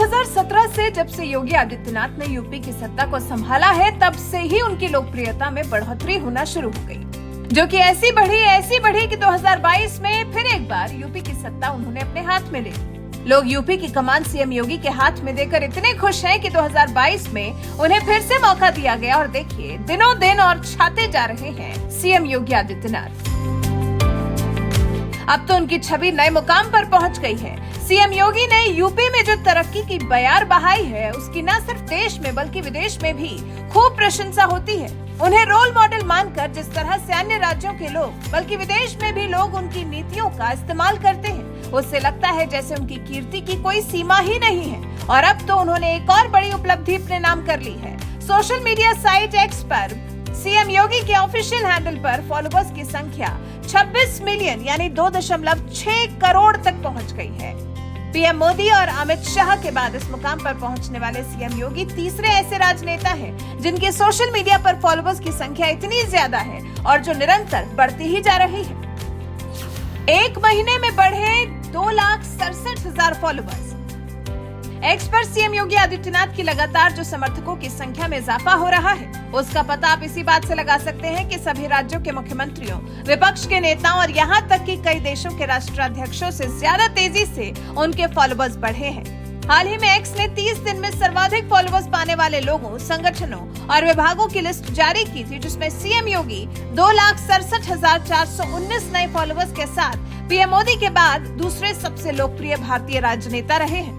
2017 से जब से योगी आदित्यनाथ ने यूपी की सत्ता को संभाला है, तब से ही उनकी लोकप्रियता में बढ़ोतरी होना शुरू हो गई, जो कि ऐसी बढ़ी कि 2022 में फिर एक बार यूपी की सत्ता उन्होंने अपने हाथ में ले ली। लोग यूपी की कमान सीएम योगी के हाथ में देकर इतने खुश हैं कि 2022 में उन्हें फिर से मौका दिया गया और देखिए दिनों दिन और छाते जा रहे हैं सीएम योगी आदित्यनाथ। अब तो उनकी छवि नए मुकाम पर पहुंच गई है। सीएम योगी ने यूपी में जो तरक्की की बयार बहाई है, उसकी न सिर्फ देश में बल्कि विदेश में भी खूब प्रशंसा होती है। उन्हें रोल मॉडल मानकर जिस तरह से अन्य राज्यों के लोग बल्कि विदेश में भी लोग उनकी नीतियों का इस्तेमाल करते हैं, उससे लगता है जैसे उनकी कीर्ति की कोई सीमा ही नहीं है। और अब तो उन्होंने एक और बड़ी उपलब्धि अपने नाम कर ली है। सोशल मीडिया साइट एक्स पर सीएम योगी के ऑफिशियल हैंडल पर फॉलोवर्स की संख्या 26 मिलियन यानी 2.6 करोड़ तक पहुंच गई है। पीएम मोदी और अमित शाह के बाद इस मुकाम पर पहुंचने वाले सीएम योगी तीसरे ऐसे राजनेता हैं जिनके सोशल मीडिया पर फॉलोवर्स की संख्या इतनी ज्यादा है और जो निरंतर बढ़ती ही जा रही है। एक महीने में बढ़े 2,67,000 फॉलोवर्स। एक्स पर सीएम योगी आदित्यनाथ की लगातार जो समर्थकों की संख्या में इजाफा हो रहा है, उसका पता आप इसी बात से लगा सकते हैं कि सभी राज्यों के मुख्यमंत्रियों, विपक्ष के नेताओं और यहाँ तक कि कई देशों के राष्ट्राध्यक्षों से ज्यादा तेजी से उनके फॉलोवर्स बढ़े हैं। हाल ही में एक्स ने 30 दिन में सर्वाधिक फॉलोवर्स पाने वाले लोगों, संगठनों और विभागों की लिस्ट जारी की थी, जिसमें सीएम योगी 2,67,419 नए फॉलोवर्स के साथ पीएम मोदी के बाद दूसरे सबसे लोकप्रिय भारतीय राजनेता रहे हैं।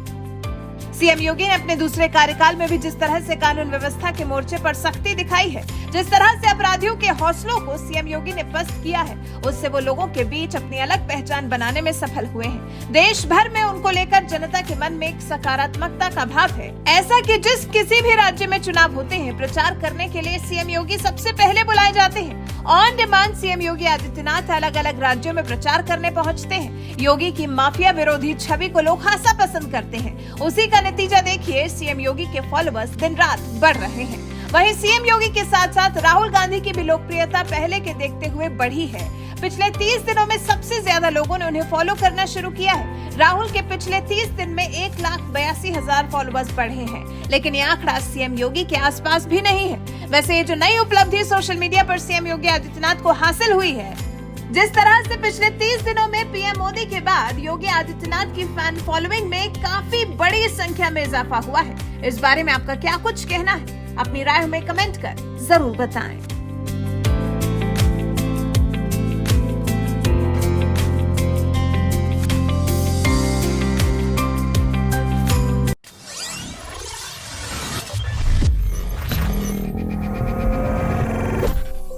सीएम योगी ने अपने दूसरे कार्यकाल में भी जिस तरह से कानून व्यवस्था के मोर्चे पर सख्ती दिखाई है, जिस तरह से अपराधियों के हौसलों को सीएम योगी ने पस्त किया है, उससे वो लोगों के बीच अपनी अलग पहचान बनाने में सफल हुए हैं। देश भर में उनको लेकर जनता के मन में एक सकारात्मकता का भाव है। ऐसा कि जिस किसी भी राज्य में चुनाव होते हैं, प्रचार करने के लिए सीएम योगी सबसे पहले बुलाए जाते हैं। On demand CM Yogi Adityanath अलग अलग राज्यों में प्रचार करने पहुंचते हैं। योगी की माफिया विरोधी छवि को लोग खासा पसंद करते हैं। उसी का नतीजा देखिए, सीएम योगी के फॉलोवर्स दिन रात बढ़ रहे हैं। वहीं सीएम योगी के साथ साथ राहुल गांधी की भी लोकप्रियता पहले के देखते हुए बढ़ी है। पिछले 30 दिनों में सबसे ज्यादा लोगों ने उन्हें फॉलो करना शुरू किया है। राहुल के पिछले 30 दिन में 1,82,000 फॉलोवर्स बढ़े हैं, लेकिन ये आंकड़ा सीएम योगी के आसपास भी नहीं है। वैसे ये जो नई उपलब्धि सोशल मीडिया पर सीएम योगी आदित्यनाथ को हासिल हुई है, जिस तरह से पिछले 30 दिनों में पीएम मोदी के बाद योगी आदित्यनाथ की फैन फॉलोइंग में काफी बड़ी संख्या में इजाफा हुआ है, इस बारे में आपका क्या कुछ कहना है? अपनी राय हमें कमेंट कर जरूर बताएं।